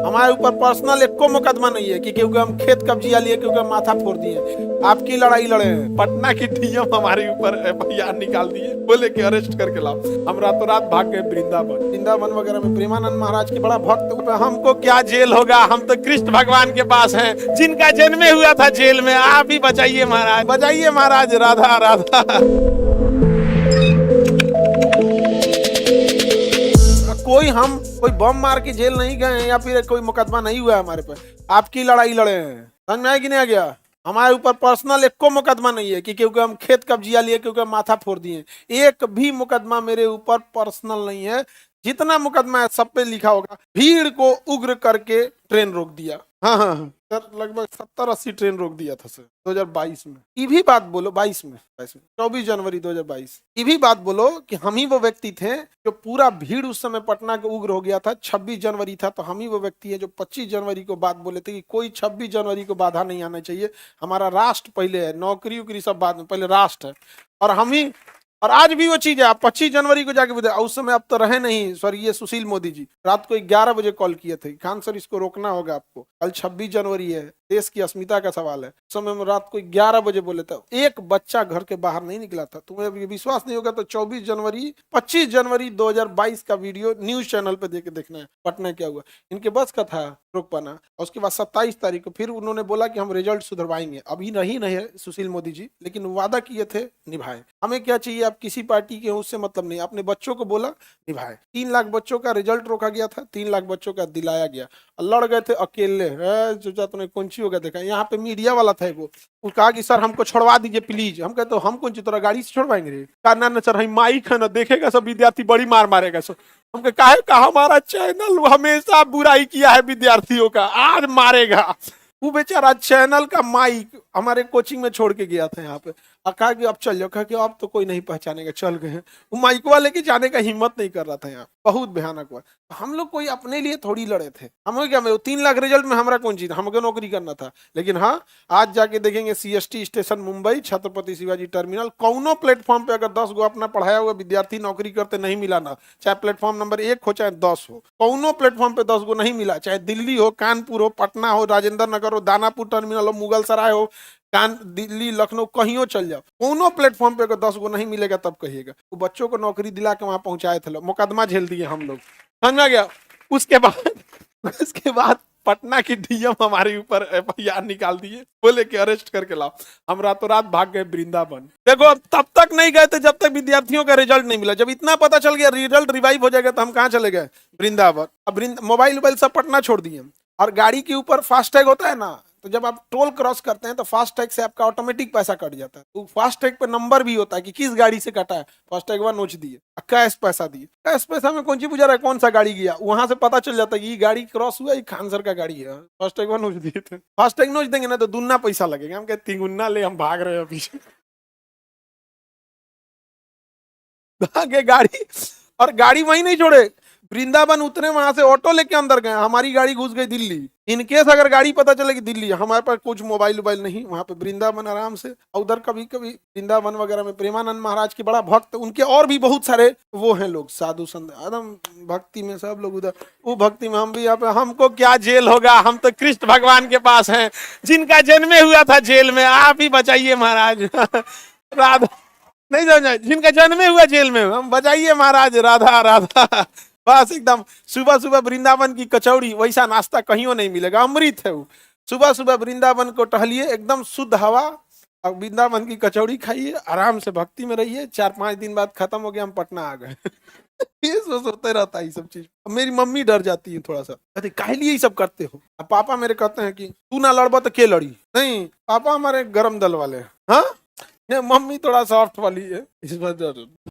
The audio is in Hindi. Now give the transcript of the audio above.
हमारे ऊपर पर्सनल एक को मुकदमा नहीं है कि क्योंकि हम खेत कब्जिया लिए, क्योंकि हम माथा फोड़ दिए। आपकी लड़ाई लड़े हैं। पटना की डीएम हमारे ऊपर एफआईआर निकाल दिए, बोले कि अरेस्ट करके लाओ। हम रातों रात भाग गए वृंदावन वगैरह में। प्रेमानंद महाराज के बड़ा भक्त। हमको क्या जेल होगा, हम तो कृष्ण भगवान के पास हैं, जिनका जन्म हुआ था जेल में। आप ही बचाइए महाराज, बचाइए महाराज, राधा राधा। कोई बम मार के जेल नहीं गए हैं या फिर कोई मुकदमा नहीं हुआ है हमारे पर। आपकी लड़ाई लड़े हैं। समझ में आया कि नहीं आ गया? हमारे ऊपर पर्सनल एक को मुकदमा नहीं है कि क्योंकि हम खेत कब्जिया लिए, क्योंकि हम माथा फोड़ दिए। एक भी मुकदमा मेरे ऊपर पर्सनल नहीं है। जितना मुकदमा है सब पे लिखा होगा। भीड़ को उग्र करके ट्रेन रोक दिया। हाँ, सर लगभग 70-80 ट्रेन रोक दिया था सर 2022 में। ये भी बात बोलो 22 में 24 जनवरी 2022। ये भी बात बोलो कि हम ही वो व्यक्ति थे जो पूरा भीड़ उस समय पटना का उग्र हो गया था। 26 जनवरी था तो हम ही वो व्यक्ति है जो 25 जनवरी को बात बोले थे कि कोई 26 जनवरी को बाधा नहीं आना चाहिए। हमारा राष्ट्र पहले है, नौकरी उकरी सब बाद में, पहले राष्ट्र है। और हम ही, और आज भी वो चीज है। आप 25 जनवरी को जाके बताए, उस समय अब तो रहे नहीं स्वर्गीय सुशील मोदी जी, रात को 11 बजे कॉल किए थे, खान सर इसको रोकना होगा आपको, कल 26 जनवरी है, देश की अस्मिता का सवाल है। उस समय में रात को 11 बजे बोले थे, एक बच्चा घर के बाहर नहीं निकला था। तुम्हें विश्वास नहीं होगा तो 25 जनवरी 2022 का वीडियो न्यूज चैनल पे देके देखना है पटना क्या हुआ। इनके बस का था रोक पाना। और उसके बाद 27 तारीख को फिर उन्होंने बोला कि हम रिजल्ट सुधरवाएंगे। अभी नहीं है सुशील मोदी जी, लेकिन वादा किए थे, निभाए। हमें क्या चाहिए, आप किसी पार्टी के हो उससे मतलब नहीं, अपने बच्चों को बोला, निभाए। 3 लाख बच्चों का रिजल्ट रोका गया था, 3 लाख बच्चों का दिलाया गया। लड़ गए थे अकेले। सोचा तुमने कौन सी होगा देखा। यहाँ पे मीडिया वाला था वो कहा कि सर हमको छोड़वा दीजिए प्लीज। हम कहते हम कौन सी तरह गाड़ी से छोड़वाएंगे रे। कहा ना सर, हम माइक है ना, देखेगा सब विद्यार्थी बड़ी मार मारेगा सर। हम कहा हमारा चैनल हमेशा बुराई किया है विद्यार्थियों का, आज मारेगा। वो बेचारा चैनल का माइक हमारे कोचिंग में छोड़ के गया था यहाँ पे। कहा कि अब चल जाओ, कहा कि अब तो कोई नहीं पहचानेगा, चल गए हैं। वो माइक वाले के जाने का हिम्मत नहीं कर रहा था यहाँ। बहुत भयानक हुआ। हम लोग कोई अपने लिए थोड़ी लड़े थे। हम क्या, 3 लाख रिजल्ट में हमारा कौन चीज, हमको नौकरी करना था। लेकिन हाँ, आज जाके देखेंगे CST station Mumbai, Chhatrapati Shivaji terminal, कौनो प्लेटफॉर्म पे अगर 10 गो अपना पढ़ाया हुआ विद्यार्थी नौकरी करते नहीं मिला ना, चाहे प्लेटफॉर्म नंबर 1 हो चाहे 10 हो, कौनो प्लेटफॉर्म पे 10 गो नहीं मिला, चाहे दिल्ली हो, कानपुर हो, पटना हो, राजेंद्र नगर हो, दानापुर टर्मिनल हो, मुगल सराय हो, दिल्ली, लखनऊ, कहीं चल जाओ, कोनो प्लेटफॉर्म पे अगर 10 गो नहीं मिलेगा तब कहिएगा। वो बच्चों को नौकरी दिला के वहां पहुंचाए थे, मुकदमा झेल दिए हम लोग। समझ गया? उसके बाद पटना की डीएम हमारे ऊपर एफआईआर निकाल दिए, बोले कि अरेस्ट करके लाओ। हम रातों रात भाग गए वृंदावन। देखो तब तक नहीं गए थे जब तक विद्यार्थियों का रिजल्ट नहीं मिला। जब इतना पता चल गया रिजल्ट रिवाइव हो जाएगा तो हम कहाँ चले गए? वृंदावन। अब मोबाइल सब पटना छोड़ दिए। और गाड़ी के ऊपर फास्टैग होता है ना, तो जब आप टोल क्रॉस करते हैं तो फास्टैग से आपका ऑटोमेटिक पैसा कट जाता है। तो फास्टैग पे नंबर भी होता है कि किस गाड़ी से कटा है। फास्टैग वन नोच दिए, कैश पैसा दिए। कैश पैसा में कौन सी पूछा रहा है कौन सा गाड़ी गया, वहां से पता चल जाता है कि ये गाड़ी क्रॉस हुआ, ये खान सर का गाड़ी है। फास्टैग वन नोच दिए थे। फास्टैग नोच देंगे ना तो दुगना पैसा लगेगा। हम कहते तिगुना ले, हम भाग रहे हैं पीछे। भागे गाड़ी, और गाड़ी वहीं नहीं छोड़े, वृंदावन उतरे, वहां से ऑटो लेके अंदर गए, हमारी गाड़ी घुस गई दिल्ली। इनकेस अगर गाड़ी पता चले कि दिल्ली, हमारे पास कुछ मोबाइल नहीं, वहां पे वृंदावन आराम से। उधर कभी कभी वृंदावन वगैरह में प्रेमानंद महाराज के बड़ा भक्त, उनके और भी बहुत सारे वो हैं लोग, साधु संत, एकदम भक्ति में सब लोग उधर। वो भक्ति में हम भी यहाँ पे। हमको क्या जेल होगा, हम तो कृष्ण भगवान के पास हैं, जिनका जन्म हुआ था जेल में। आप ही बचाइए महाराज, राधा नहीं समझा, जिनका जन्म हुआ जेल में, हम बचाइए महाराज, राधा राधा। बस एकदम सुबह सुबह वृंदावन की कचौड़ी, वैसा नाश्ता कहीं नहीं मिलेगा, अमृत है वो। सुबह सुबह वृंदावन को टहलिए, एकदम शुद्ध हवा, और वृंदावन की कचौड़ी खाइए, आराम से भक्ति में रहिए। 4-5 दिन बाद खत्म हो गया, हम पटना आ गए। ये सोचते रहता है ये सब चीज। मेरी मम्मी डर जाती है थोड़ा सा, कहती काहे लिए ये सब करते हो। अब पापा मेरे कहते हैं कि तू ना लड़बा तो के लड़ी। नहीं, पापा हमारे गरम दल वाले हैं। हाँ, मम्मी थोड़ा सॉफ्ट वाली है, इस वजह